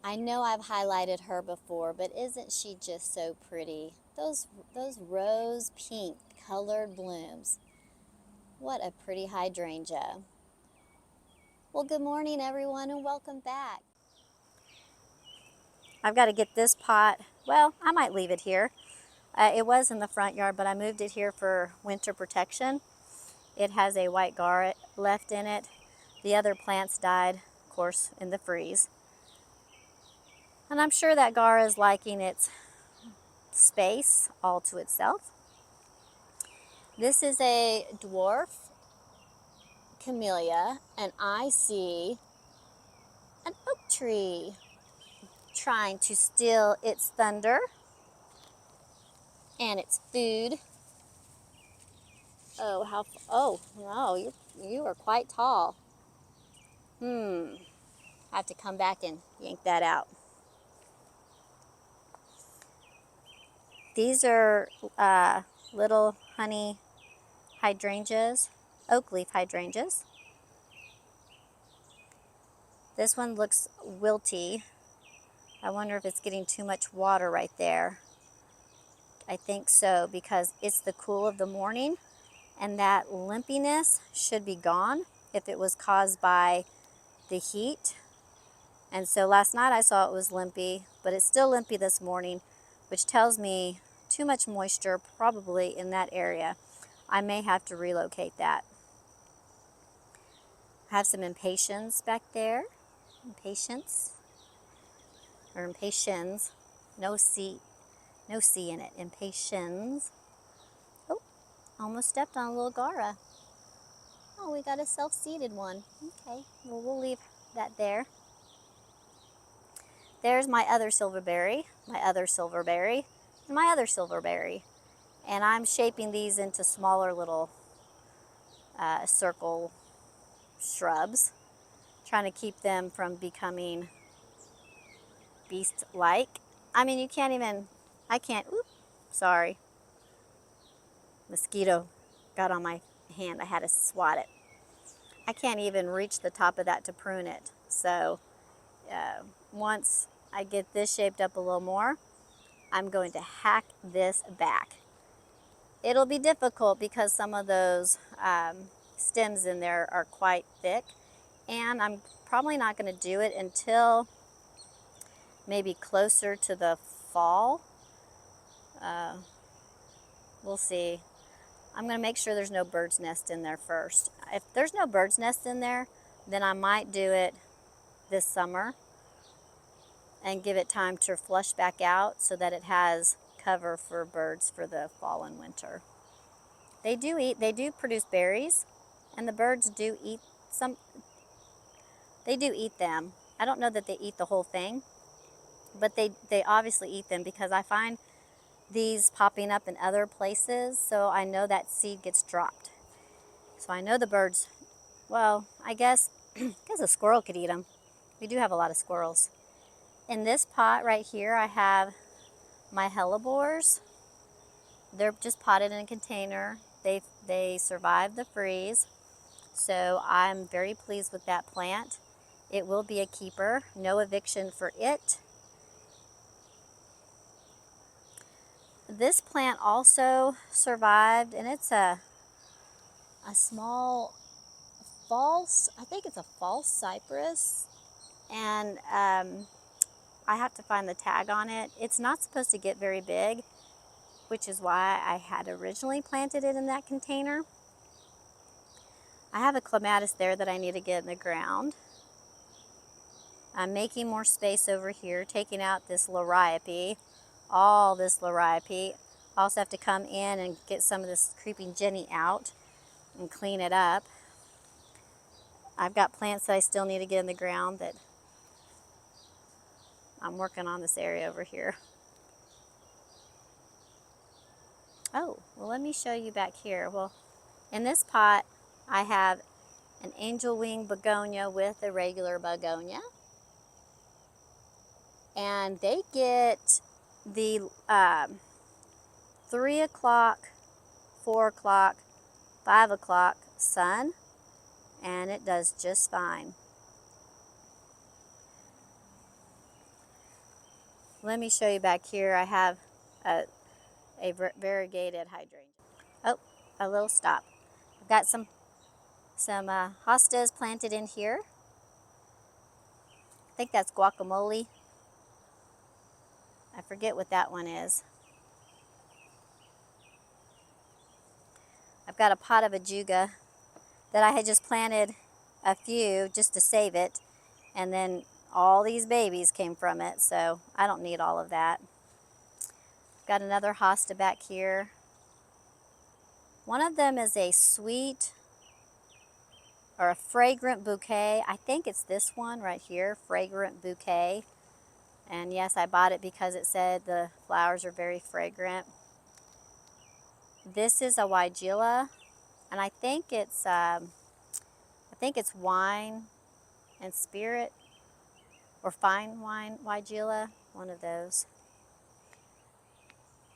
I know I've highlighted her before, but isn't she just so pretty? Those rose pink colored blooms. What a pretty hydrangea. Well, good morning everyone and welcome back. I've got to get this pot, well, I might leave it here. It was in the front yard, but I moved it here for winter protection. It has a white garret left in it. The other plants died, of course, in the freeze. And I'm sure that garret is liking its space all to itself. This is a dwarf camellia, and I see an oak tree trying to steal its thunder and its food. Oh no, you are quite tall. I have to come back and yank that out. These are little honey hydrangeas, oak leaf hydrangeas. This one looks wilty. I wonder if it's getting too much water right there. I think so, because it's the cool of the morning and that limpiness should be gone if it was caused by the heat. And so last night I saw it was limpy, but it's still limpy this morning, which tells me too much moisture probably in that area. I may have to relocate that. I have some impatiens back there. Impatiens or impatiens. No C in it. Impatiens. Oh, almost stepped on a little gara. Oh, we got a self-seeded one. Okay, well, we'll leave that there. There's my other silverberry, my other silverberry, and my other silverberry. And I'm shaping these into smaller little circle shrubs, trying to keep them from becoming beast-like. I mean, you can't even, I can't, sorry. Mosquito got on my hand. I had to swat it. I can't even reach the top of that to prune it. So once I get this shaped up a little more, I'm going to hack this back. It'll be difficult because some of those stems in there are quite thick, and I'm probably not going to do it until maybe closer to the fall. We'll see. I'm going to make sure there's no bird's nest in there first. If there's no bird's nest in there, then I might do it this summer and give it time to flush back out so that it has cover for birds for the fall and winter. They do produce berries, and the birds do eat some. They do eat them. I don't know that they eat the whole thing, but they obviously eat them, because I find these popping up in other places, so I know that seed gets dropped. So I know the birds, well, I guess a squirrel could eat them. We do have a lot of squirrels. In this pot right here, I have my hellebores. They're just potted in a container. They survived the freeze, so I'm very pleased with that plant. It will be a keeper. No eviction for it. This plant also survived, and it's a small false, I think it's a false cypress, and I have to find the tag on it. It's not supposed to get very big, which is why I had originally planted it in that container. I have a clematis there that I need to get in the ground. I'm making more space over here, taking out this liriope, all this liriope. I also have to come in and get some of this creeping Jenny out and clean it up. I've got plants that I still need to get in the ground that I'm working on this area over here. Oh, well, let me show you back here. Well, in this pot, I have an angel wing begonia with a regular begonia. And they get the 3 o'clock, 4 o'clock, 5 o'clock sun, and it does just fine. Let me show you back here. I have a variegated hydrangea. Oh, a little stop. I've got some hostas planted in here. I think that's guacamole. I forget what that one is. I've got a pot of ajuga that I had just planted a few just to save it, and then all these babies came from it, so I don't need all of that. Got another hosta back here. One of them is a sweet or a fragrant bouquet. I think it's this one right here, fragrant bouquet. And yes, I bought it because it said the flowers are very fragrant. This is a weigela, and I think it's wine and spirit, or fine wine weigela, one of those.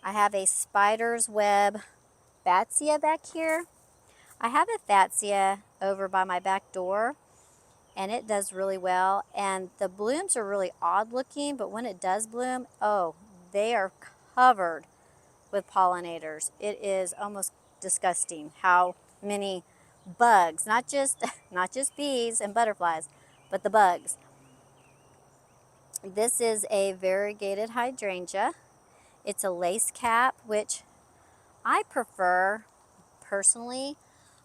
I have a spider's web fatsia back here. I have a fatsia over by my back door, and it does really well. And the blooms are really odd looking, but when it does bloom, oh, they are covered with pollinators. It is almost disgusting how many bugs, not just bees and butterflies, but the bugs. This is a variegated hydrangea. It's a lace cap, which I prefer personally.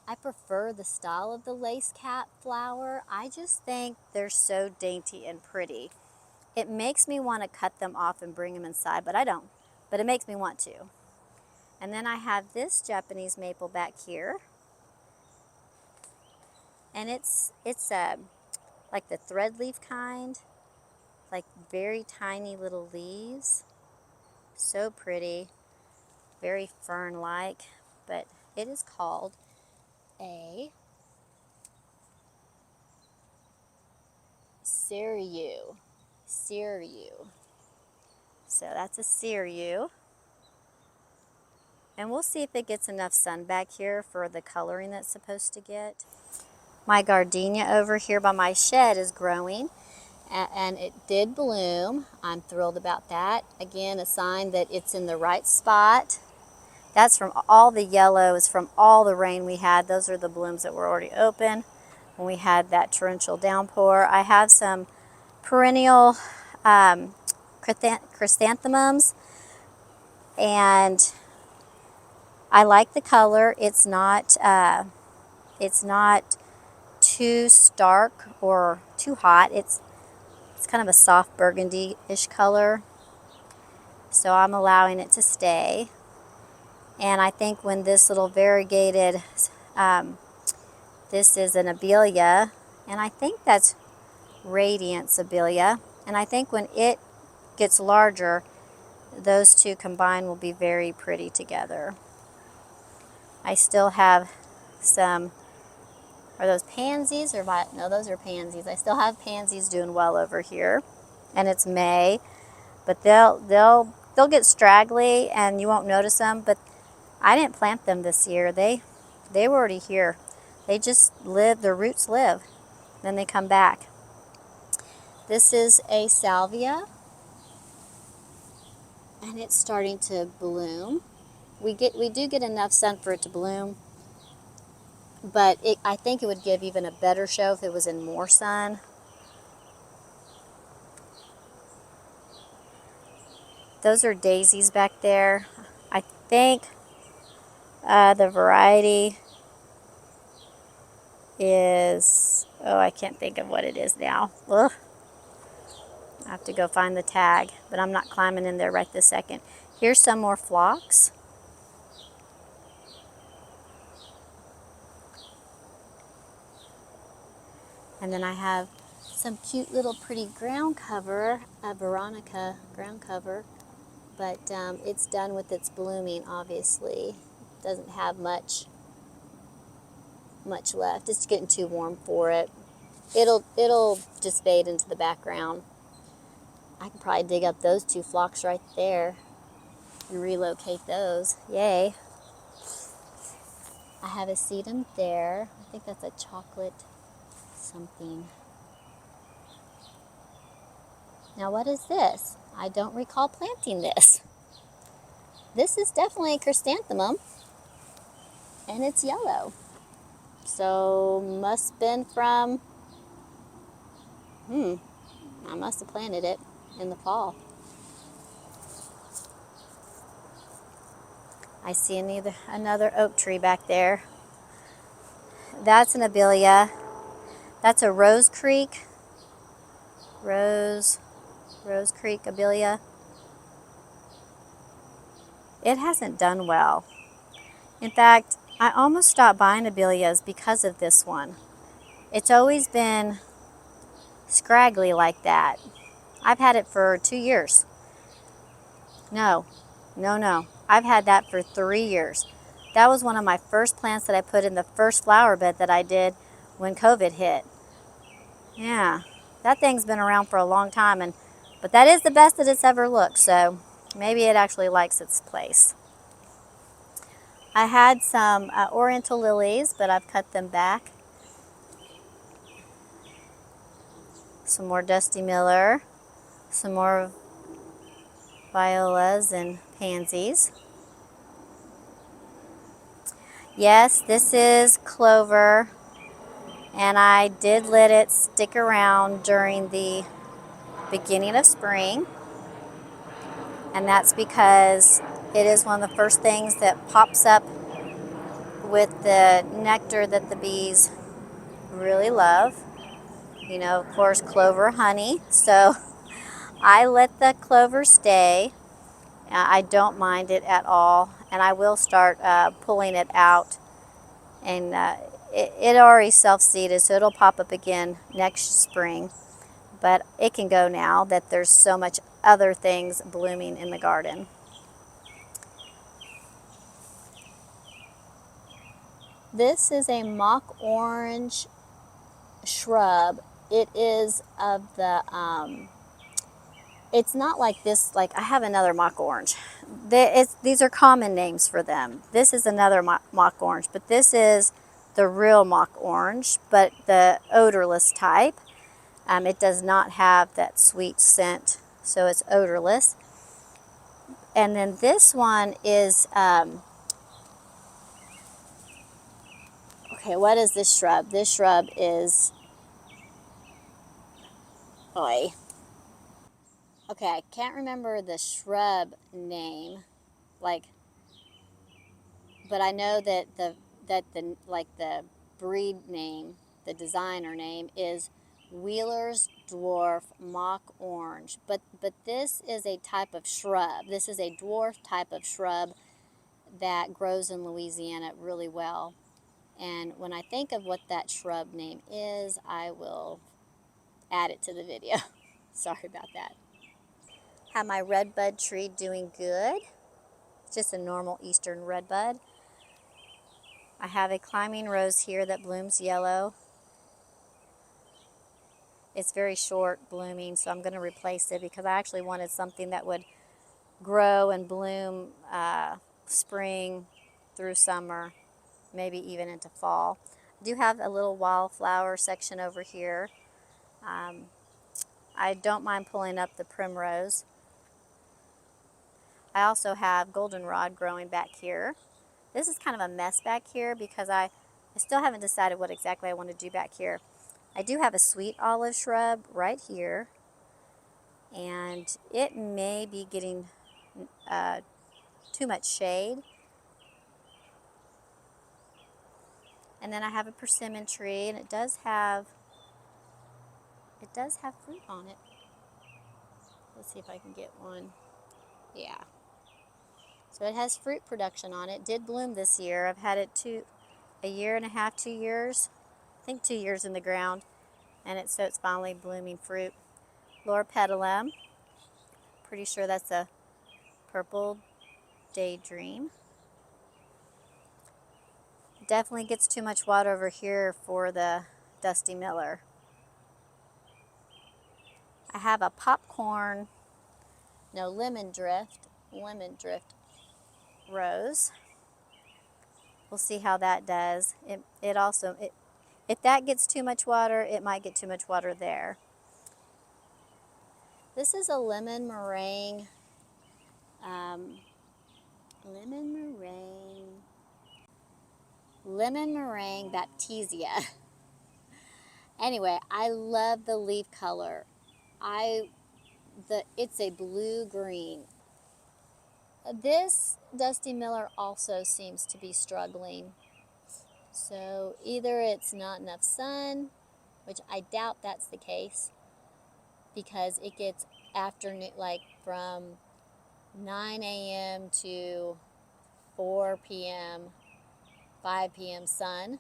I prefer the style of the lace cap flower. I just think they're so dainty and pretty. It makes me want to cut them off and bring them inside, but I don't. But it makes me want to. And then I have this Japanese maple back here. And it's like the thread leaf kind, like very tiny little leaves. So pretty, very fern-like, but it is called a Siryu. So that's a Siryu. And we'll see if it gets enough sun back here for the coloring that's supposed to get. My gardenia over here by my shed is growing, and it did bloom. I'm thrilled about that. Again, a sign that it's in the right spot. That's from all the yellow, is from all the rain we had. Those are the blooms that were already open when we had that torrential downpour. I have some perennial chrysanthemums, and I like the color. It's not too stark or too hot. It's kind of a soft burgundy-ish color, so I'm allowing it to stay. And I think when this little variegated, this is an abelia, and I think that's radiance abelia, and I think when it gets larger, those two combined will be very pretty together. I still have some, are those pansies or no, those are pansies. I still have pansies doing well over here, and it's May, but they'll get straggly and you won't notice them. But I didn't plant them this year. They were already here. They just live, their roots live, then they come back. This is a salvia, and it's starting to bloom. We do get enough sun for it to bloom, but I think it would give even a better show if it was in more sun. Those are daisies back there. I think the variety is, oh, I can't think of what it is now. Ugh. I have to go find the tag, but I'm not climbing in there right this second. Here's some more phlox. And then I have some cute little pretty ground cover, a Veronica ground cover, but it's done with its blooming, obviously. Doesn't have much left. It's getting too warm for it. It'll just fade into the background. I can probably dig up those two phlox right there and relocate those. Yay. I have a sedum there. I think that's a chocolate something. Now what is this? I don't recall planting this. This is definitely a chrysanthemum, and it's yellow. So must have been from, I must have planted it in the fall. I see another oak tree back there. That's an abelia. That's a Rose Creek. Rose Creek abelia. It hasn't done well. In fact, I almost stopped buying abelias because of this one. It's always been scraggly like that. I've had it for 2 years. No. I've had that for 3 years. That was one of my first plants that I put in the first flower bed that I did when COVID hit. Yeah, that thing's been around for a long time, but that is the best that it's ever looked, so maybe it actually likes its place. I had some oriental lilies, but I've cut them back. Some more Dusty Miller, some more violas and pansies. Yes, this is clover, and I did let it stick around during the beginning of spring, and that's because it is one of the first things that pops up with the nectar that the bees really love. You know, of course, clover honey, so I let the clover stay. I don't mind it at all, and I will start pulling it out, and it already self-seeded, so it'll pop up again next spring, but it can go now that there's so much other things blooming in the garden. This is a mock orange shrub. It is of the it's not like this, like I have another mock orange. These are common names for them. This is another mock orange, but this is the real mock orange, but the odorless type. It does not have that sweet scent, so it's odorless. And then this one is, okay, what is this shrub? This shrub is, okay, I can't remember the shrub name, but I know that the breed name, the designer name is Wheeler's Dwarf Mock Orange. But this is a type of shrub. This is a dwarf type of shrub that grows in Louisiana really well. And when I think of what that shrub name is, I will add it to the video. Sorry about that. Have my redbud tree doing good. It's just a normal eastern redbud. I have a climbing rose here that blooms yellow. It's very short blooming, so I'm going to replace it because I actually wanted something that would grow and bloom spring through summer, maybe even into fall. I do have a little wildflower section over here. I don't mind pulling up the primrose. I also have goldenrod growing back here. This is kind of a mess back here because I still haven't decided what exactly I want to do back here. I do have a sweet olive shrub right here, and it may be getting too much shade. And then I have a persimmon tree, and it does have fruit on it. Let's see if I can get one. Yeah. So it has fruit production on it. It did bloom this year. I've had it a year and a half, 2 years. I think 2 years in the ground, and so it's finally blooming fruit. Loropetalum. Pretty sure that's a purple daydream. Definitely gets too much water over here for the Dusty Miller. I have a lemon drift rose. We'll see how that does. If that gets too much water, it might get too much water there. This is a lemon meringue. Lemon meringue baptisia. Anyway, I love the leaf color. It's a blue-green. This Dusty Miller also seems to be struggling. So either it's not enough sun, which I doubt that's the case, because it gets afternoon, like from 9 a.m. to 4 p.m., 5 p.m. sun,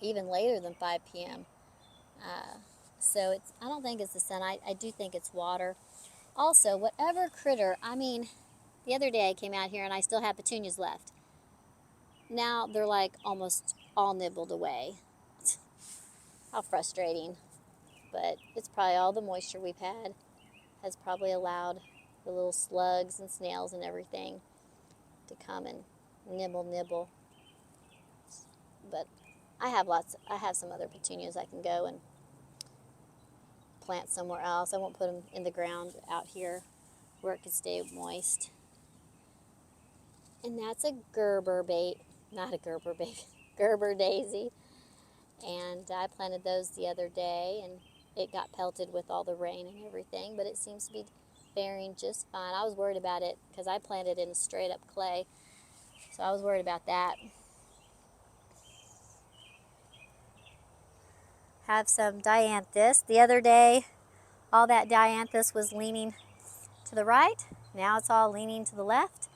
even later than 5 p.m. So I don't think it's the sun. I do think it's water. Also, whatever critter, I mean, the other day I came out here and I still have petunias left. Now they're like almost all nibbled away. How frustrating. But it's probably all the moisture we've had has probably allowed the little slugs and snails and everything to come and nibble. But I have some other petunias I can go and plant somewhere else. I won't put them in the ground out here where it can stay moist. And that's a Gerber Gerber daisy. And I planted those the other day, and it got pelted with all the rain and everything, but it seems to be faring just fine. I was worried about it because I planted in straight up clay, so I was worried about that. Have some dianthus. The other day, all that dianthus was leaning to the right. Now it's all leaning to the left.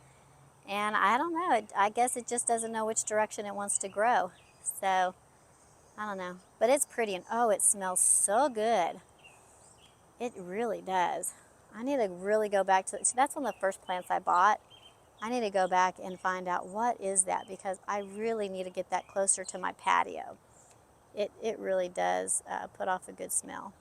And I don't know. I guess it just doesn't know which direction it wants to grow. So, I don't know. But it's pretty, and oh, it smells so good. It really does. I need to really go back to, so that's one of the first plants I bought. I need to go back and find out what is that, because I really need to get that closer to my patio. It really does put off a good smell.